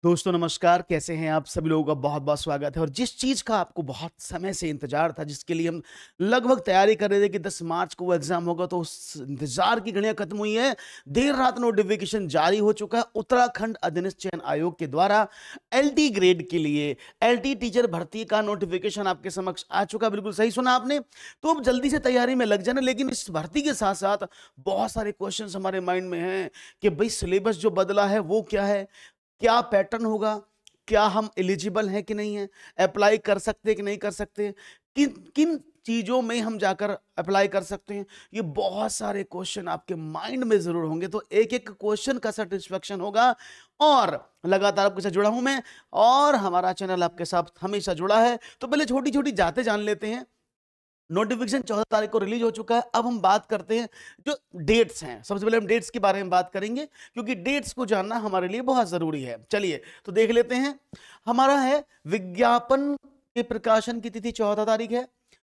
दोस्तों नमस्कार, कैसे हैं आप सभी लोगों का बहुत बहुत स्वागत है। और जिस चीज़ का आपको बहुत समय से इंतजार था, जिसके लिए हम लगभग तैयारी कर रहे थे कि 10 मार्च को वो एग्जाम होगा, तो उस इंतजार की घड़ियां खत्म हुई है। देर रात नोटिफिकेशन जारी हो चुका है उत्तराखंड अधीनस्थ चयन आयोग के द्वारा। एलटी ग्रेड के लिए एलटी टीचर भर्ती का नोटिफिकेशन आपके समक्ष आ चुका है। बिल्कुल सही सुना आपने। तो अब जल्दी से तैयारी में लग जाना। लेकिन इस भर्ती के साथ साथ बहुत सारे क्वेश्चन हमारे माइंड में हैं कि भाई सिलेबस जो बदला है वो क्या है, क्या पैटर्न होगा, क्या हम एलिजिबल हैं कि नहीं है, अप्लाई कर सकते हैं कि नहीं कर सकते, किन किन चीजों में हम जाकर अप्लाई कर सकते हैं। ये बहुत सारे क्वेश्चन आपके माइंड में जरूर होंगे, तो एक एक क्वेश्चन का सेटिस्फेक्शन होगा। और लगातार आपके साथ जुड़ा हूं मैं, और हमारा चैनल आपके साथ हमेशा जुड़ा है। तो पहले छोटी छोटी बातें जान लेते हैं। नोटिफिकेशन 14 तारीख को रिलीज हो चुका है। अब हम बात करते हैं जो डेट्स हैं। सबसे पहले हम डेट्स के बारे में बात करेंगे, क्योंकि डेट्स को जानना हमारे लिए बहुत जरूरी है। चलिए तो देख लेते हैं। हमारा है विज्ञापन के प्रकाशन की तिथि 14 तारीख है।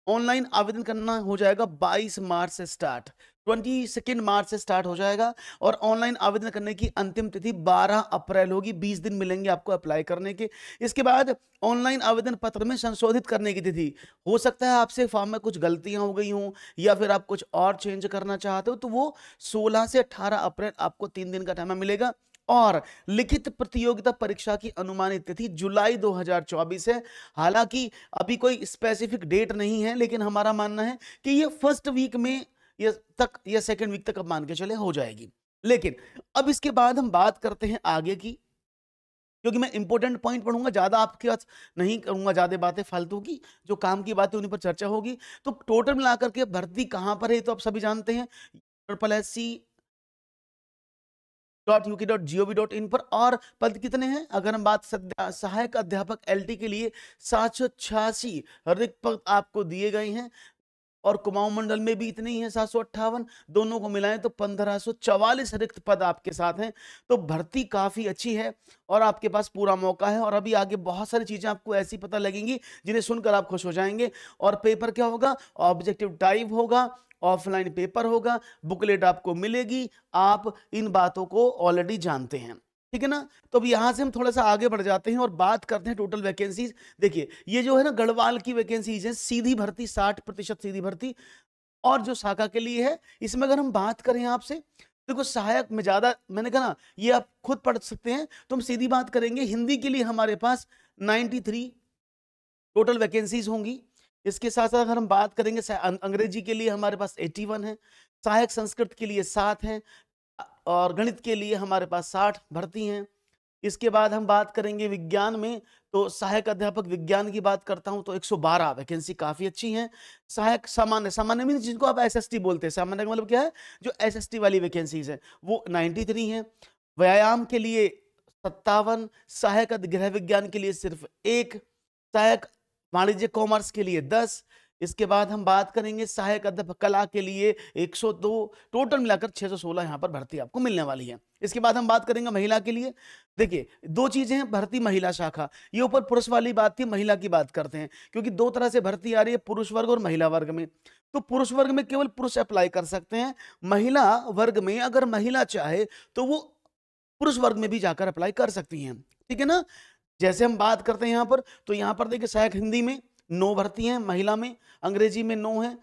ऑनलाइन आवेदन करना हो जाएगा 22 मार्च से स्टार्ट, 22 मार्च से स्टार्ट हो जाएगा। और ऑनलाइन आवेदन करने की अंतिम तिथि 12 अप्रैल होगी। 20 दिन मिलेंगे आपको अप्लाई करने के। इसके बाद ऑनलाइन आवेदन पत्र में संशोधित करने की तिथि, हो सकता है आपसे फॉर्म में कुछ गलतियां हो गई हों या फिर आप कुछ और चेंज करना चाहते हो, तो वो 16 से 18 अप्रैल आपको 3 दिन का टाइम मिलेगा। और लिखित प्रतियोगिता परीक्षा की अनुमानित तिथि जुलाई 2024 है। हालांकि अभी कोई स्पेसिफिक डेट नहीं है, लेकिन हमारा मानना है कि ये फर्स्ट वीक में या सेकंड वीक तक अब मान के चले हो जाएगी। लेकिन अब इसके बाद हम बात करते हैं आगे की, क्योंकि मैं इंपॉर्टेंट पॉइंट पढ़ूंगा, ज्यादा आपके पास नहीं करूंगा, ज्यादा बातें फालतू की। जो काम की बातें उन्हीं पर चर्चा होगी। तो टोटल मिलाकर के भर्ती कहां पर है तो आप सभी जानते हैं, SC.uk.gov.in पर। और पद कितने हैं अगर हम बात सहायक अध्यापक एलटी के लिए 786 रिक्त पद आपको दिए गए हैं। और कुमाऊं मंडल में भी इतने ही हैं, 758। दोनों को मिलाएं तो 1544 रिक्त पद आपके साथ हैं। तो भर्ती काफी अच्छी है और आपके पास पूरा मौका है। और अभी आगे बहुत सारी चीजें आपको ऐसी पता लगेंगी जिन्हें सुनकर आप खुश हो जाएंगे। और पेपर क्या होगा, ऑब्जेक्टिव टाइप होगा, ऑफलाइन पेपर होगा, बुकलेट आपको मिलेगी। आप इन बातों को ऑलरेडी जानते हैं, ठीक है ना। तो अब यहां से हम थोड़ा सा आगे बढ़ जाते हैं और बात करते हैं टोटल वैकेंसीज। देखिए ये जो है ना गढ़वाल की वैकेंसीज है, सीधी भर्ती 60% सीधी भर्ती। और जो शाखा के लिए है, इसमें अगर हम बात करें आपसे, देखो सहायक में ज्यादा, मैंने कहा ना ये आप खुद पढ़ सकते हैं। तो हम सीधी बात करेंगे, हिंदी के लिए हमारे पास 93 टोटल वैकेंसीज होंगी। इसके साथ साथ अगर हम बात करेंगे अंग्रेजी के लिए हमारे पास 81 है। सहायक संस्कृत के लिए 7 है। और गणित के लिए हमारे पास 60 भर्ती हैं। इसके बाद हम बात करेंगे विज्ञान में, तो सहायक अध्यापक विज्ञान की बात करता हूं तो 112 वैकेंसी, काफी अच्छी हैं। सहायक सामान्य, सामान्य मीन जिनको आप एसएसटी बोलते हैं, सामान्य का मतलब क्या है, जो एसएसटी वाली वैकेंसीज है वो 93 हैं। व्यायाम के लिए 57, सहायक गृह विज्ञान के लिए सिर्फ 1, सहायक वाणिज्य कॉमर्स के लिए 10। इसके बाद हम बात करेंगे सहायक अध्यापक कला के लिए 102। टोटल मिलाकर 616 यहां पर भर्ती आपको मिलने वाली है। इसके बाद हम बात करेंगे महिला के लिए। देखिए दो चीजें हैं, भर्ती महिला शाखा, ये ऊपर पुरुष वाली बात थी, महिला की बात करते हैं। क्योंकि दो तरह से भर्ती आ रही है, पुरुष वर्ग और महिला वर्ग में। तो पुरुष वर्ग में केवल पुरुष अप्लाई कर सकते हैं। महिला वर्ग में अगर महिला चाहे तो वो पुरुष वर्ग में भी जाकर अप्लाई कर सकती हैं, ठीक है ना। जैसे हम बात करते हैं यहां पर, तो यहां पर देखिए सहायक हिंदी में 9 भर्ती हैं, महिला में, अंग्रेजी में 9 है।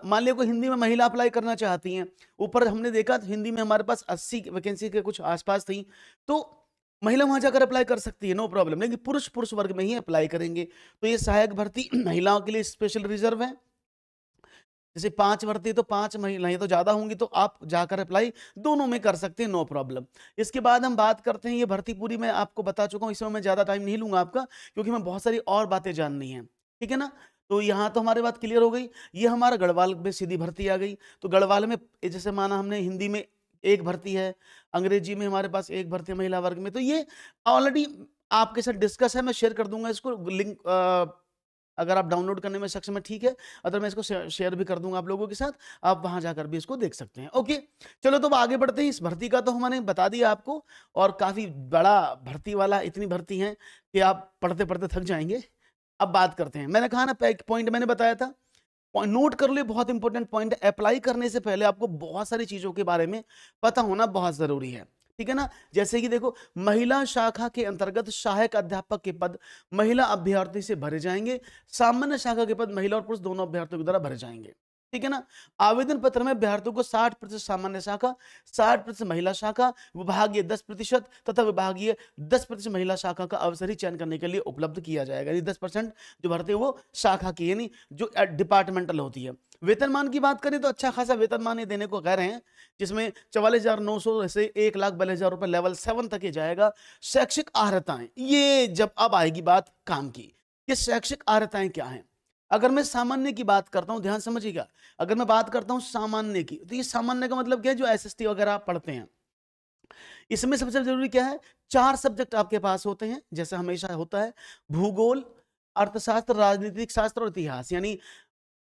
मान लिया कोई हिंदी में महिला अप्लाई करना चाहती हैं, ऊपर हमने देखा तो हिंदी में हमारे पास 80 वैकेंसी के कुछ आसपास थी, तो महिला वहां जाकर अप्लाई कर सकती है, नो प्रॉब्लम। लेकिन पुरुष पुरुष वर्ग में ही अप्लाई करेंगे। तो ये सहायक भर्ती महिलाओं के लिए स्पेशल रिजर्व है। जैसे 5 भर्ती तो 5 महिलाएं तो ज्यादा होंगी, तो आप जाकर अप्लाई दोनों में कर सकते हैं, नो प्रॉब्लम। इसके बाद हम बात करते हैं, ये भर्ती पूरी मैं आपको बता चुका हूं, इसमें मैं ज्यादा टाइम नहीं लूंगा आपका, क्योंकि मैं बहुत सारी और बातें जाननी है, ठीक है ना। तो यहाँ तो हमारी बात क्लियर हो गई। ये हमारा गढ़वाल में सीधी भर्ती आ गई। तो गढ़वाल में जैसे माना हमने हिंदी में 1 भर्ती है, अंग्रेजी में हमारे पास 1 भर्ती है महिला वर्ग में। तो ये ऑलरेडी आपके साथ डिस्कस है, मैं शेयर कर दूंगा इसको लिंक, अगर आप डाउनलोड करने में सक्षम है ठीक है, अगर मैं इसको शेयर भी कर दूंगा आप लोगों के साथ, आप वहां जाकर भी इसको देख सकते हैं। ओके चलो तो अब आगे बढ़ते हैं। इस भर्ती का तो हमने बता दिया आपको, और काफी बड़ा भर्ती वाला, इतनी भर्ती है कि आप पढ़ते पढ़ते थक जाएंगे। अब बात करते हैं, मैंने कहा ना पॉइंट मैंने बताया था, नोट कर लो, बहुत इंपॉर्टेंट पॉइंट है। अप्लाई करने से पहले आपको बहुत सारी चीजों के बारे में पता होना बहुत जरूरी है। ठीक है ना। जैसे कि देखो, महिला शाखा के अंतर्गत सहायक अध्यापक के पद महिला अभ्यर्थी से भरे जाएंगे, सामान्य शाखा के पद महिला और पुरुष दोनों अभ्यर्थियों के द्वारा भरे जाएंगे। ठीक है ना। आवेदन पत्र में अभ्यर्थियों को 60% सामान्य शाखा, 60% महिला शाखा, विभागीय 10% तथा विभागीय 10% महिला शाखा का अवसरी चयन करने के लिए उपलब्ध किया जाएगा। यानी 10% जो भरते हैं वो शाखा की, यानी जो डिपार्टमेंटल होती है। वेतनमान की बात करें तो अच्छा खासा वेतनमान ये देने को कह रहे हैं, जिसमें 44,900 से 1,42,000 रुपए लेवल 7 तक ये जाएगा। शैक्षिक अर्हताएं, ये जब अब आएगी बात काम की, ये शैक्षिक अर्हताएं क्या हैं। अगर मैं सामान्य की बात करता हूं, ध्यान समझिएगा, अगर मैं बात करता हूं सामान्य की, तो ये सामान्य का मतलब क्या है, जो एसएसटी वगैरह आप पढ़ते हैं, इसमें सबसे जरूरी क्या है, 4 सब्जेक्ट आपके पास होते हैं, जैसे हमेशा होता है, भूगोल, अर्थशास्त्र, राजनीतिक शास्त्र और इतिहास, यानी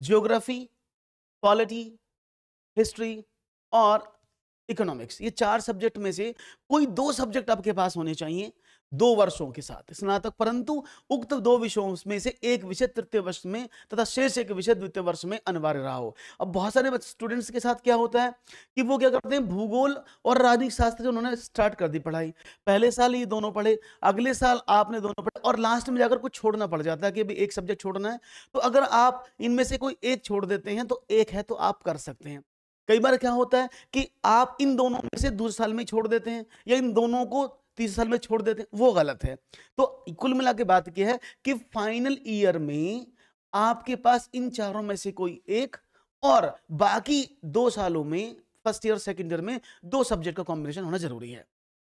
ज्योग्राफी, पॉलिटी, हिस्ट्री और इकोनॉमिक्स। ये 4 सब्जेक्ट में से कोई 2 सब्जेक्ट आपके पास होने चाहिए 2 वर्षों के साथ स्नातक, परंतु उक्त 2 विषयों में से एक विषय तृतीय वर्ष में तथा शेष एक विषय द्वितीय वर्ष में अनिवार्य रहा हो। अब बहुत सारे स्टूडेंट्स के साथ क्या होता है कि वो क्या करते हैं, भूगोल और राजनीतिक शास्त्र जो उन्होंने स्टार्ट कर दी पढ़ाई, पहले साल ये दोनों पढ़े, अगले साल आपने दोनों पढ़े, और लास्ट में जाकर कुछ छोड़ना पड़ जाता है कि अभी एक सब्जेक्ट छोड़ना है। तो अगर आप इनमें से कोई एक छोड़ देते हैं तो एक है तो आप कर सकते हैं। कई बार क्या होता है कि आप इन दोनों में से दूसरे साल में छोड़ देते हैं, या इन दोनों को तीसरे साल में छोड़ देते हैं, वो गलत है। तो कुल मिला के बात यह है कि फाइनल ईयर में आपके पास इन चारों में से कोई एक, और बाकी 2 सालों में फर्स्ट ईयर सेकंड ईयर में 2 सब्जेक्ट का कॉम्बिनेशन होना जरूरी है।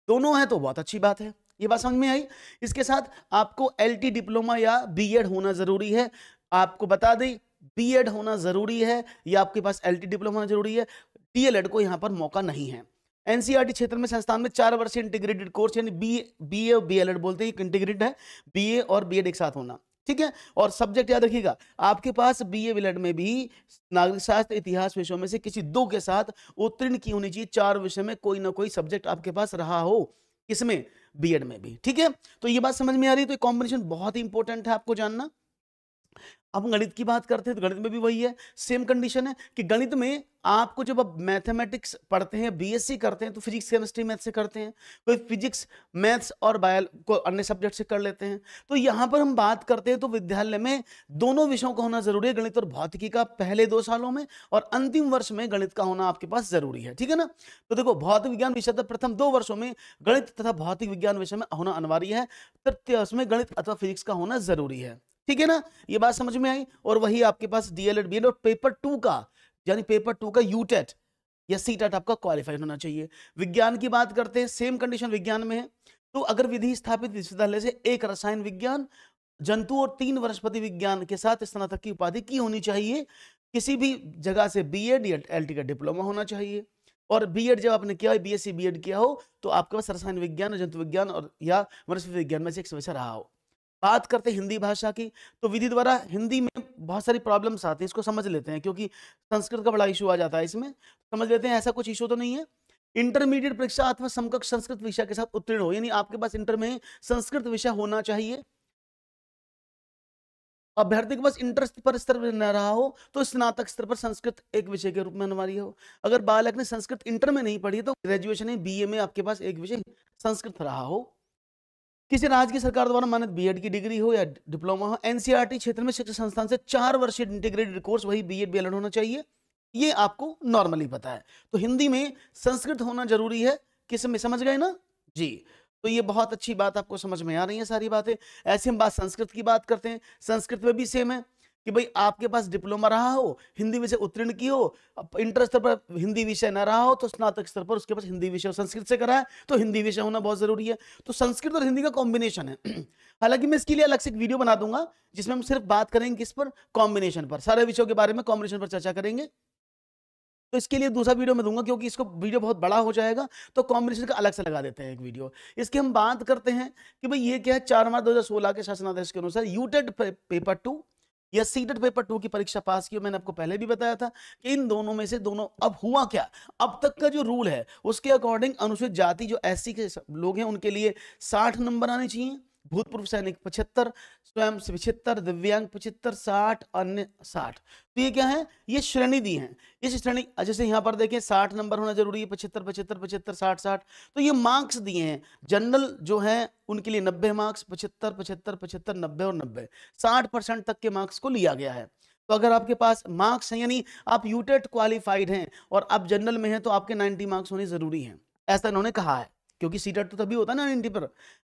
दोनों है तो बहुत अच्छी बात है, ये बात समझ में आई। इसके साथ आपको एलटी डिप्लोमा या बीएड होना जरूरी है। आपको बता दें, बीएड होना जरूरी है या आपके पास एलटी डिप्लोमा होना जरूरी है, डीएलएड को यहां पर मौका नहीं है। एनसीईआरटी क्षेत्र में संस्थान में 4 वर्षीय इंटीग्रेटेड कोर्स, यानी बीए और बीएलएड बोलते हैं, इंटीग्रेटेड है, बीए और बीएड एक साथ होना, ठीक है। और सब्जेक्ट याद रखिएगा, आपके पास बीए बीएलएड में भी नागरिक शास्त्र इतिहास विषयों में से किसी 2 के साथ उत्तीर्ण की होनी चाहिए। 4 विषय में कोई ना कोई सब्जेक्ट आपके पास रहा हो, इसमें बीएड में भी, ठीक है। तो ये बात समझ में आ रही है। तो कॉम्बिनेशन बहुत ही इंपॉर्टेंट है आपको जानना। अब गणित की बात करते हैं तो गणित में भी वही है, सेम कंडीशन है कि गणित में आपको जब आप मैथमेटिक्स पढ़ते हैं, बीएससी करते हैं, तो फिजिक्स केमिस्ट्री मैथ से करते हैं, कोई फिजिक्स मैथ्स और बायो को अन्य सब्जेक्ट से कर लेते हैं। तो यहां पर हम बात करते हैं तो विद्यालय में दोनों विषयों का होना जरूरी है, गणित और भौतिकी का पहले 2 सालों में, और अंतिम वर्ष में गणित का होना आपके पास जरूरी है, ठीक है ना। तो देखो, भौतिक विज्ञान विषय प्रथम 2 वर्षों में गणित तथा भौतिक विज्ञान विषय में होना अनिवार्य है, तृतीय वर्ष में गणित अथवा फिजिक्स का होना जरूरी है, ठीक है ना। ये बात समझ में आई। और वही आपके पास डीएलएड बीएड और पेपर 2 का, यानी पेपर 2 का यूटेट या सीटेट आपका क्वालिफाइड होना चाहिए। विज्ञान की बात करते हैं, सेम कंडीशन विज्ञान में है। तो अगर विधि स्थापित विश्वविद्यालय से 1 रसायन विज्ञान, जंतु और 3 वनस्पति विज्ञान के साथ स्नातक की उपाधि की होनी चाहिए। किसी भी जगह से बीएड या एलटी का डिप्लोमा होना चाहिए। और बीएड जब आपने किया, बीएससी बीएड किया हो, तो आपके पास रसायन विज्ञान, जंतु विज्ञान और या वनस्पति विज्ञान में से एक विषय रहा हो। बात करते हैं हिंदी भाषा की, तो विधि द्वारा हिंदी में बहुत सारी प्रॉब्लम्स आती हैं, इसको समझ लेते हैं, क्योंकि संस्कृत का बड़ा इशू आ जाता है इसमें। समझ लेते हैं, ऐसा कुछ इशू तो नहीं है। इंटरमीडिएट परीक्षा अथवा समकक्ष संस्कृत विषय के साथ उत्तीर्ण हो, यानी आपके पास इंटर में संस्कृत विषय होना चाहिए। अभ्यर्थी के पास इंटर पर स्तर न रहा हो तो स्नातक स्तर पर संस्कृत एक विषय के रूप में अनिवार्य हो। अगर बालक ने संस्कृत इंटर में नहीं पढ़ी तो ग्रेजुएशन में बीए में आपके पास एक विषय संस्कृत रहा हो। किसी राज्य की सरकार द्वारा मान्यत बीएड की डिग्री हो या डिप्लोमा हो। एनसीईआरटी क्षेत्र में शिक्षा संस्थान से 4 वर्षीय इंटीग्रेटेड कोर्स, वही बीएड बीएलएड होना चाहिए, ये आपको नॉर्मली पता है। तो हिंदी में संस्कृत होना जरूरी है, किस में समझ गए ना जी। तो ये बहुत अच्छी बात आपको समझ में आ रही है सारी बातें। ऐसे हम बात संस्कृत की बात करते हैं, संस्कृत में भी सेम है कि भाई आपके पास डिप्लोमा रहा हो, हिंदी विषय उत्तीर्ण की हो, इंटर स्तर पर हिंदी विषय ना रहा हो तो स्नातक स्तर पर उसके पास हिंदी विषय संस्कृत से करा है तो हिंदी विषय होना बहुत जरूरी है। तो संस्कृत और हिंदी का कॉम्बिनेशन है। हालांकि मैं इसके लिए अलग से एक वीडियो बना दूंगा जिसमें हम सिर्फ बात करेंगे किस पर, कॉम्बिनेशन पर, सारे विषयों के बारे में कॉम्बिनेशन पर चर्चा करेंगे। तो इसके लिए दूसरा वीडियो में दूंगा, क्योंकि इसको वीडियो बहुत बड़ा हो जाएगा, तो कॉम्बिनेशन का अलग से लगा देते हैं एक वीडियो। इसकी हम बात करते हैं कि भाई ये क्या है। 4 मार्च 2016 के शासनादेश के अनुसार यूटेट पेपर 2 या सीटेट पेपर 2 की परीक्षा पास की। मैंने आपको पहले भी बताया था कि इन दोनों में से दोनों, अब हुआ क्या, अब तक का जो रूल है उसके अकॉर्डिंग अनुसूचित जाति जो एससी के लोग हैं उनके लिए 60 नंबर आने चाहिए, भूतपूर्व सैनिक 75, स्वयं से 75, दिव्यांग 75, 60, अन्य 60। तो ये क्या है, ये श्रेणी दी है। इस श्रेणी जैसे यहाँ पर देखें 60 नंबर होना जरूरी है, 75 75 75 60 60, तो ये मार्क्स दिए हैं। जनरल जो है उनके लिए 90 मार्क्स, 75 75 75 90 और 90, 60% तक के मार्क्स को लिया गया है। तो अगर आपके पास मार्क्स हैं, यानी आप यूटेट क्वालिफाइड हैं और आप जनरल में हैं, तो आपके 90 मार्क्स होने जरूरी हैं, ऐसा इन्होंने कहा है, क्योंकि सीटेट तो तभी होता है ना 90 पर।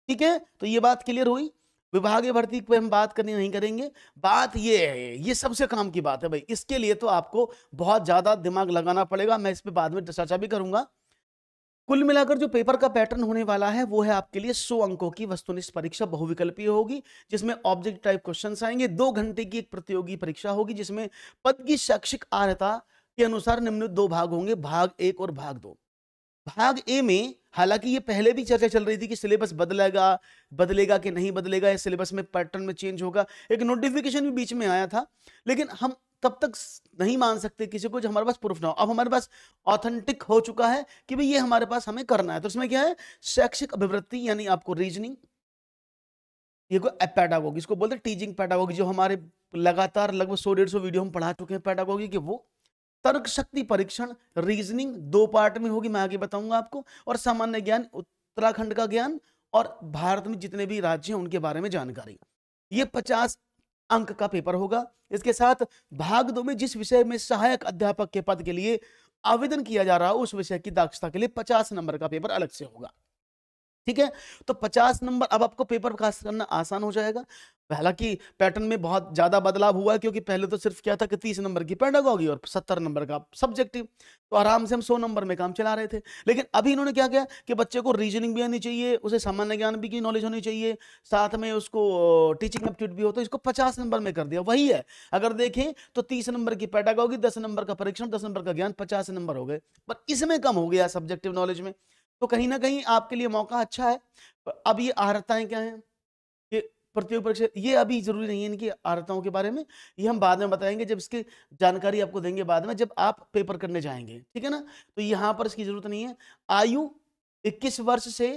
ठीक है, तो ये बात क्लियर हुई। विभागीय भर्ती पे हम बात करनी नहीं करेंगे। बात ये है, ये सबसे काम की बात है भाई, इसके लिए तो आपको बहुत ज्यादा दिमाग लगाना पड़ेगा। मैं इस पे बाद में चर्चा भी करूंगा। कुल मिलाकर जो पेपर का पैटर्न होने वाला है वो है आपके लिए 100 अंकों की वस्तुनिष्ठ परीक्षा बहुविकल्पीय होगी, जिसमें ऑब्जेक्ट टाइप क्वेश्चंस आएंगे। 2 घंटे की एक प्रतियोगी परीक्षा होगी, जिसमें पद की शैक्षिक अर्हता के अनुसार निम्नलिखित 2 भाग होंगे, भाग 1 और भाग 2। भाग ए में हालांकि ये पहले भी चर्चा चल रही थी कि सिलेबस बदलेगा कि नहीं बदलेगा, या सिलेबस में पैटर्न में चेंज होगा, एक नोटिफिकेशन भी बीच में आया था, लेकिन हम तब तक नहीं मान सकते किसी को जब हमारे पास प्रूफ ना हो। अब हमारे पास ऑथेंटिक हो चुका है कि भाई ये हमारे पास हमें करना है। तो इसमें क्या है, शैक्षिक अभिवृत्ति यानी आपको रीजनिंग, ये कोई पैडागोगी, इसको बोलते हैं टीचिंग पैडागोगी, जो हमारे लगातार लगभग 100-150 वीडियो हम पढ़ा चुके हैं पैडागोगी के, वो तर्क शक्ति परीक्षण रीजनिंग 2 पार्ट में होगी, मैं आगे बताऊंगा आपको, और सामान्य ज्ञान, उत्तराखंड का ज्ञान और भारत में जितने भी राज्य हैं उनके बारे में जानकारी। ये 50 अंक का पेपर होगा। इसके साथ भाग 2 में जिस विषय में सहायक अध्यापक के पद के लिए आवेदन किया जा रहा है उस विषय की दक्षता के लिए 50 नंबर का पेपर अलग से होगा। ठीक है, तो 50 नंबर, अब आपको पेपर पास करना आसान हो जाएगा। हालांकि पैटर्न में बहुत ज्यादा बदलाव हुआ है, क्योंकि पहले तो सिर्फ क्या था कि 30 नंबर की पेडागोगी और 70 नंबर का सब्जेक्टिव, तो आराम से हम 100 नंबर में काम चला रहे थे। लेकिन अभी इन्होंने क्या किया कि बच्चे को रीजनिंग भी आनी चाहिए, उसे सामान्य ज्ञान भी की नॉलेज होनी चाहिए, साथ में उसको टीचिंग एप्टीट्यूड भी हो, तो इसको 50 नंबर में कर दिया। वही है, अगर देखें तो 30 नंबर की पेडागोगी, 10 नंबर का परीक्षण, 10 नंबर का ज्ञान, 50 नंबर हो गए, पर इसमें कम हो गया सब्जेक्टिव नॉलेज में। तो कहीं ना कहीं आपके लिए मौका अच्छा है। अब ये अर्हताएं क्या हैं, कि प्रतियोगी परीक्षा, ये अभी जरूरी नहीं है इनकी अर्हताओं के बारे में, ये हम बाद में बताएंगे, जब इसकी जानकारी आपको देंगे बाद में, जब आप पेपर करने जाएंगे। ठीक है ना, तो यहां पर इसकी जरूरत नहीं है। आयु 21 वर्ष से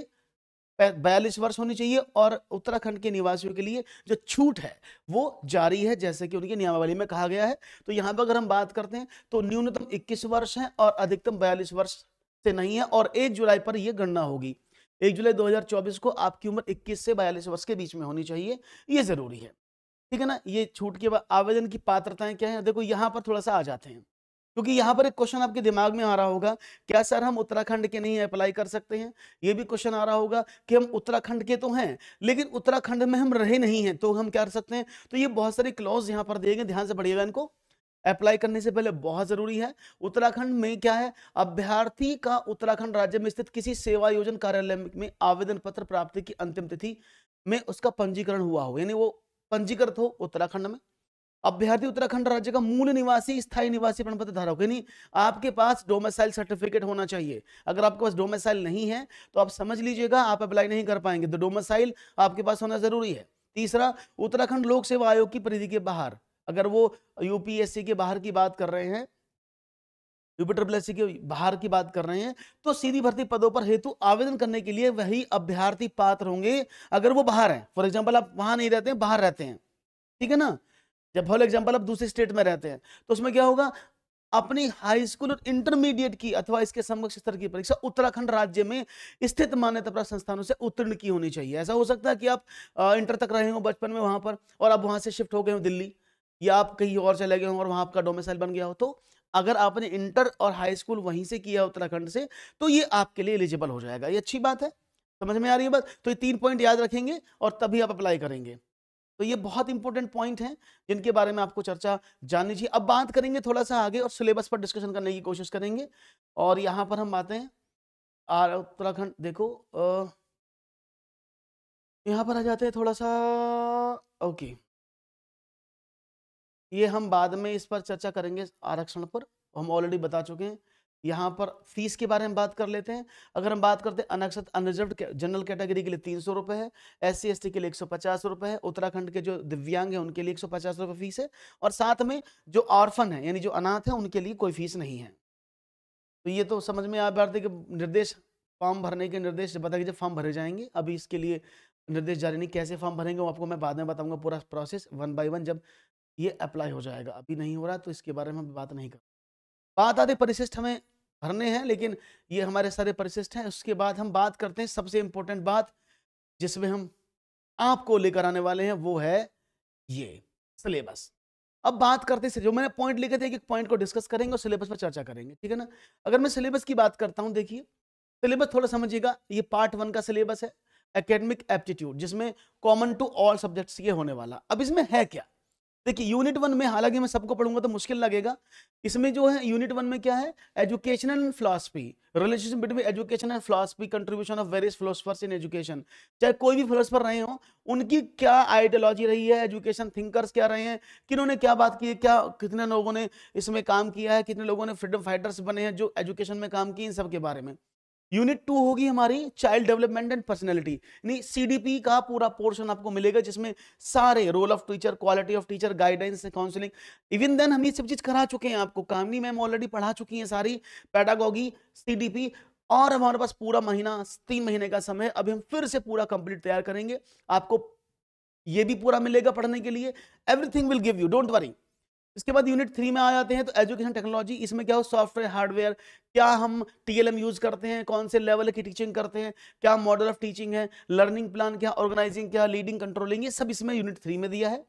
42 वर्ष होनी चाहिए, और उत्तराखंड के निवासियों के लिए जो छूट है वो जारी है, जैसे कि उनकी नियमावली में कहा गया है। तो यहां पर अगर हम बात करते हैं तो न्यूनतम 21 वर्ष है और अधिकतम 42 वर्ष से नहीं है, और 1 जुलाई पर यह गणना होगी। 1 जुलाई 2024 को आपकी उम्र 21 से 42 वर्ष के बीच में होनी चाहिए, ये जरूरी है। ठीक है ना, ये छूट के बाद आवेदन की पात्रताएं क्या है, देखो यहां पर थोड़ा सा आ जाते हैं, क्योंकि यहां पर एक क्वेश्चन आपके दिमाग में आ रहा होगा, क्या सर हम उत्तराखंड के नहीं अप्लाई कर सकते हैं? ये भी क्वेश्चन आ रहा होगा कि हम उत्तराखंड के तो हैं, लेकिन उत्तराखंड में हम रहे नहीं हैं, तो हम क्या कर सकते हैं? तो ये बहुत सारे क्लॉज यहां पर दिए गए, ध्यान से पढ़िएगा इनको। अप्लाई करने से पहले बहुत जरूरी है, उत्तराखंड में क्या है, अभ्यर्थी का उत्तराखंड राज्य में स्थित किसी सेवा योजन कार्यालय में आवेदन पत्र प्राप्ति की अंतिम तिथि में उसका पंजीकरण हुआ हो, यानी वो पंजीकृत हो उत्तराखंड में। अभ्यर्थी उत्तराखंड राज्य का मूल निवासी, स्थायी निवासी प्रमाण पत्र धारक, यानी आपके पास डोमिसाइल सर्टिफिकेट होना चाहिए। अगर आपके पास डोमिसाइल नहीं है तो आप समझ लीजिएगा आप अप्लाई नहीं कर पाएंगे, तो डोमिसाइल आपके पास होना जरूरी है। तीसरा, उत्तराखंड लोक सेवा आयोग की परिधि के बाहर, अगर वो यूपीएससी के बाहर की बात कर रहे हैं, यूपीएससी के बाहर की बात कर रहे हैं, तो सीधी भर्ती पदों पर हेतु आवेदन करने के लिए वही अभ्यर्थी पात्र होंगे अगर वो बाहर हैं। फॉर एग्जांपल आप वहां नहीं रहते हैं, बाहर रहते हैं, ठीक है ना, जब फॉर एग्जांपल आप दूसरे स्टेट में रहते हैं, तो उसमें क्या होगा, अपनी हाई स्कूल और इंटरमीडिएट की अथवा इसके समकक्ष स्तर की परीक्षा उत्तराखंड राज्य में स्थित मान्यता प्राप्त संस्थानों से उत्तीर्ण की होनी चाहिए। ऐसा हो सकता है कि आप इंटर तक रहे हो बचपन में वहां पर, और आप वहां से शिफ्ट हो गए हो दिल्ली, या आप कहीं और चले गए हो और वहां आपका डोमिसाइल बन गया हो, तो अगर आपने इंटर और हाई स्कूल वहीं से किया उत्तराखंड से, तो ये आपके लिए एलिजिबल हो जाएगा। ये अच्छी बात है, समझ में आ रही है बात? तो ये 3 पॉइंट याद रखेंगे और तभी आप अप्लाई करेंगे। तो ये बहुत इंपॉर्टेंट पॉइंट हैं जिनके बारे में आपको चर्चा जाननी चाहिए। अब बात करेंगे थोड़ा सा आगे और सिलेबस पर डिस्कशन करने की कोशिश करेंगे, और यहां पर हम आते हैं उत्तराखंड, देखो यहां पर आ जाते हैं थोड़ा सा, ओके, ये हम बाद में इस पर चर्चा करेंगे आरक्षण पर, हम ऑलरेडी बता चुके हैं। यहाँ पर फीस के बारे में बात कर लेते हैं। अगर हम बात करते हैं अनक्षत अनरिजर्व जनरल कैटेगरी के लिए 300 रुपये है, SC ST के लिए 150 रुपये है, उत्तराखंड के जो दिव्यांग है उनके लिए 150 रुपये फीस है, और साथ में जो ऑर्फन है यानी जो अनाथ है उनके लिए कोई फीस नहीं है। तो ये तो समझ में आ पाते कि निर्देश, फॉर्म भरने के निर्देश बता कि जब फॉर्म भरे जाएंगे, अभी इसके लिए निर्देश जारी नहीं, कैसे फॉर्म भरेंगे वो आपको मैं बाद में बताऊंगा, पूरा प्रोसेस 1 बाय 1 जब ये अप्लाई हो जाएगा। अभी नहीं हो रहा तो इसके बारे में हम बात नहीं कर, बात आते परिशिष्ट हमें भरने हैं, लेकिन ये हमारे सारे परिशिष्ट हैं। उसके बाद हम बात करते हैं सबसे इंपॉर्टेंट बात जिसमें हम आपको लेकर आने वाले हैं, वो है ये सिलेबस। अब बात करते हैं, जो मैंने पॉइंट लिखे थे, एक पॉइंट को डिस्कस करेंगे और सिलेबस पर चर्चा करेंगे, ठीक है ना। अगर मैं सिलेबस की बात करता हूं, देखिए सिलेबस थोड़ा समझिएगा, ये पार्ट 1 का सिलेबस है, एकेडमिक एप्टीट्यूड, जिसमें कॉमन टू ऑल सब्जेक्ट्स ये होने वाला। अब इसमें है क्या, देखिए यूनिट 1 में, हालांकि मैं सबको पढ़ूंगा तो मुश्किल लगेगा, इसमें जो है यूनिट 1 में क्या है, educational and philosophy, relationship between education and philosophy, contribution of various philosophers in education. चाहे कोई भी फिलोसफर रहे हो, उनकी क्या आइडियोलॉजी रही है, एजुकेशन थिंकर्स क्या रहे हैं, किन्होंने क्या बात की है, क्या कितने लोगों ने इसमें काम किया है, कितने लोगों ने फ्रीडम फाइटर्स बने हैं जो एजुकेशन में काम किए, इन सब के बारे में। यूनिट 2 होगी हमारी चाइल्ड डेवलपमेंट एंड पर्सनैलिटी, यानी सीडीपी का पूरा पोर्शन आपको मिलेगा, जिसमें सारे role of teacher, quality of teacher, guidance, counselling, even then हम ये सब चीज करा चुके हैं आपको, कामनी मैम ऑलरेडी पढ़ा चुकी हैं सारी, पेडागोगी, सीडीपी, और हमारे पास पूरा महीना, 3 महीने का समय, अभी हम फिर से पूरा कंप्लीट तैयार करेंगे, आपको ये भी पूरा मिलेगा पढ़ने के लिए, everything will give you, don't worry. इसके बाद यूनिट 3 में आ जाते हैं, तो एजुकेशन टेक्नोलॉजी, इसमें क्या हो, सॉफ्टवेयर, हार्डवेयर, क्या हम टीएलएम यूज करते हैं, कौन से लेवल की टीचिंग करते हैं, क्या मॉडल ऑफ टीचिंग है, लर्निंग प्लान क्या, ऑर्गेनाइजिंग क्या, लीडिंग, कंट्रोलिंग, ये सब इसमें यूनिट 3 में दिया है।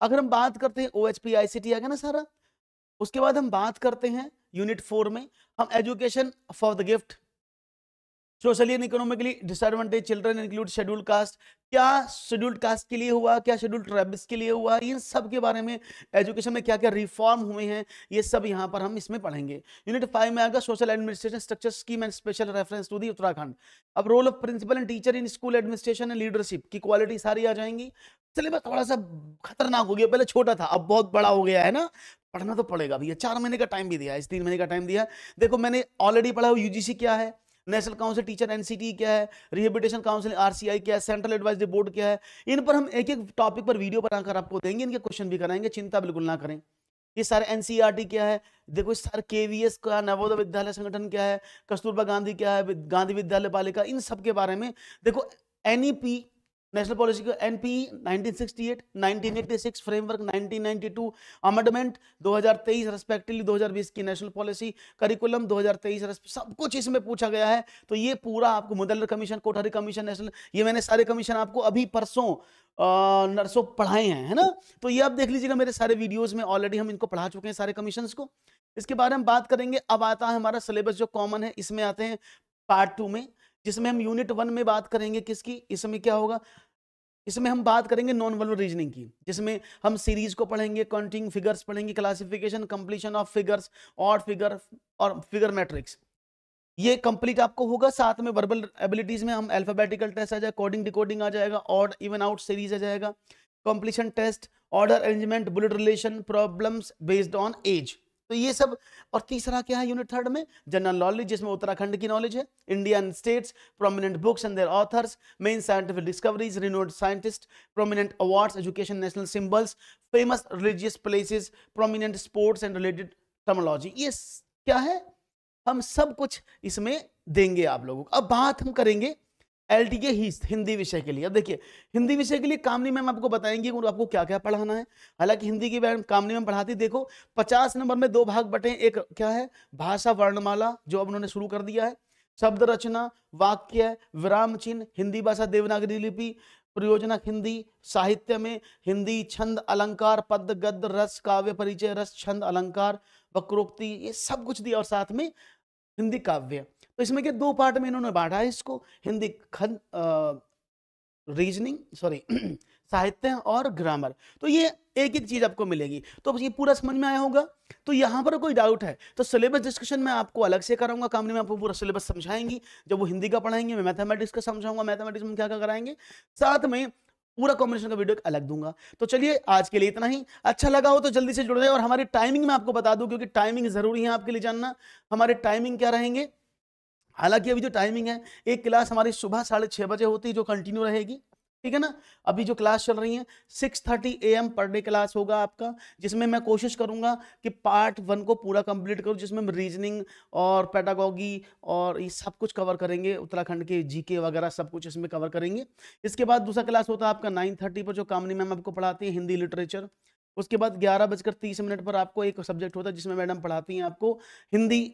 अगर हम बात करते हैं ओएचपी आईसीटी आ गया ना सारा, उसके बाद हम बात करते हैं यूनिट 4 में, हम education for the gift, socially and economically disadvantage children include scheduled caste, क्या शेड्यूल्ड कास्ट के लिए हुआ, क्या शेड्यूल्ड ट्राइब्स के लिए हुआ, इन सब के बारे में, एजुकेशन में क्या क्या रिफॉर्म हुए हैं, ये सब यहाँ पर हम इसमें पढ़ेंगे। यूनिट 5 में आएगा social administration structure scheme and special reference to the Uttarakhand. अब role of principal and teacher in school administration and leadership की क्वालिटी सारी आ जाएंगी। सिलेबस थोड़ा सा खतरनाक हो गया, पहले छोटा था अब बहुत बड़ा हो गया है ना, पढ़ना तो पड़ेगा भैया, 4 महीने का टाइम भी दिया है, इस 3 महीने का टाइम दिया है। देखो मैंने ऑलरेडी पढ़ा, यूजीसी क्या है, नेशनल काउंसिल टीचर एनसीटी क्या है, रिहेबिलिटेशन काउंसिल आरसीआई क्या है, सेंट्रल एडवाइजरी बोर्ड क्या है, इन पर हम एक एक टॉपिक पर वीडियो बनाकर आपको देंगे, इनके क्वेश्चन भी कराएंगे, चिंता बिल्कुल ना करें। ये सारे एनसीईआरटी क्या है, देखो सारे केवीएस का, नवोदय विद्यालय संगठन क्या है, कस्तूरबा गांधी क्या है, गांधी विद्यालय बालिका, इन सब के बारे में। देखो एनईपी नेशनल पॉलिसी का, एनपी 1968, 1986 फ्रेमवर्क, 1992 अमेंडमेंट, 2023 रेस्पेक्टिवली 2020 की नेशनल पॉलिसी, करिकुलम 2023, सब कुछ इसमें पूछा गया है। तो ये पूरा आपको मुदल्लर कमीशन, कोठारी कमीशन, नेशनल, ये मैंने सारे कमीशन आपको अभी परसों नरसों पढ़ाए हैं, है ना। तो ये आप देख लीजिएगा, मेरे सारे वीडियोस में ऑलरेडी हम इनको पढ़ा चुके हैं सारे कमीशंस को। इसके बारे में बात करेंगे। अब आता है हमारा सिलेबस जो कॉमन है, इसमें आते हैं पार्ट 2 में, जिसमें हम यूनिट 1 में बात करेंगे किसकी, इसमें क्या होगा, इसमें हम बात करेंगे नॉन वर्बल रीजनिंग की, जिसमें हम सीरीज को पढ़ेंगे, काउंटिंग फिगर्स पढ़ेंगे, classification, completion of figures, odd figure और फिगर मैट्रिक्स, ये कंप्लीट आपको होगा। साथ में वर्बल एबिलिटीज में हम अल्फाबेटिकल टेस्ट आ जाएगा, कोडिंग डिकोडिंग आ जाएगा, ऑड इवन आउट सीरीज आ जाएगा, completion test, order arrangement, blood relation, problems based on age, तो ये सब। और तीसरा क्या है यूनिट 3 में, जनरल नॉलेज, जिसमें उत्तराखंड की नॉलेज है, Indian states, prominent books and their authors, main scientific discoveries, renowned scientist, prominent awards, education, national symbols, famous religious places, prominent sports and related terminology, ये क्या है, हम सब कुछ इसमें देंगे आप लोगों को। अब बात हम करेंगे एलटी के हिंदी विषय के लिए। अब देखिए हिंदी विषय के लिए कामनी मैम आपको बताएंगे आपको क्या क्या पढ़ाना है। हालांकि हिंदी की कामनी मैम पढ़ाती, देखो 50 नंबर में 2 भाग बटे, एक क्या है भाषा वर्णमाला जो अब उन्होंने शुरू कर दिया है, शब्द रचना, वाक्य, विराम चिन्ह, हिंदी भाषा देवनागरी लिपि, प्रयोजनक हिंदी, साहित्य में हिंदी, छंद अलंकार, पद गद्य रस, काव्य परिचय रस, छंद अलंकार, वक्रोक्ति, ये सब कुछ दिया, और साथ में हिंदी काव्य। तो इसमें के 2 पार्ट में इन्होंने बांटा है इसको, हिंदी खंड, रीजनिंग, सॉरी साहित्य और ग्रामर। तो ये एक एक चीज आपको मिलेगी। तो ये पूरा समझ में आया होगा। तो यहाँ पर कोई डाउट है तो सिलेबस डिस्कशन मैं आपको अलग से कराऊंगा, कामनी में आपको पूरा सिलेबस समझाएंगी। जब वो हिंदी का पढ़ाएंगे मैं मैथमेटिक्स का समझाऊंगा, मैथमेटिक्स में क्या क्या कराएंगे, साथ में पूरा कॉम्बिनेशन का वीडियो अलग दूंगा। तो चलिए आज के लिए इतना ही। अच्छा लगा हो तो जल्दी से जुड़ जाए। और हमारी टाइमिंग में आपको बता दूं, क्योंकि टाइमिंग जरूरी है आपके लिए जानना। हमारे टाइमिंग क्या रहेंगे, हालांकि अभी जो टाइमिंग है, एक क्लास हमारी सुबह 6:30 बजे होती है जो कंटिन्यू रहेगी, ठीक है ना। अभी जो क्लास चल रही है 6:30 AM पर डे क्लास होगा आपका, जिसमें मैं कोशिश करूंगा कि पार्ट 1 को पूरा कंप्लीट करूं, जिसमें हम रीजनिंग और पेडागोगी और ये सब कुछ कवर करेंगे, उत्तराखंड के जीके वगैरह सब कुछ इसमें कवर करेंगे। इसके बाद दूसरा क्लास होता है आपका 9:30 पर, जो कामनी मैम आपको पढ़ाती है हिंदी लिटरेचर। उसके बाद 11:30 पर आपको एक सब्जेक्ट होता है जिसमें मैडम पढ़ाती हैं आपको हिंदी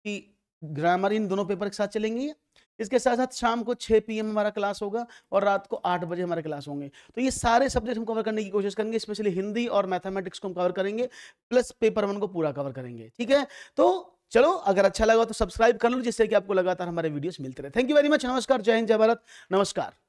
की ग्रामर। इन दोनों पेपर एक साथ चलेंगे। इसके साथ साथ शाम को 6 PM हमारा क्लास होगा और रात को 8 बजे हमारे क्लास होंगे। तो ये सारे सब्जेक्ट हम कवर करने की कोशिश करेंगे, स्पेशली हिंदी और मैथमेटिक्स को हम कवर करेंगे, प्लस पेपर 1 को पूरा कवर करेंगे। ठीक है, तो चलो अगर अच्छा लगा तो सब्सक्राइब कर लो, जिससे कि आपको लगातार हमारे वीडियोस मिलते रहे। Thank you very much. नमस्कार, जय हिंद, जय भारत, नमस्कार।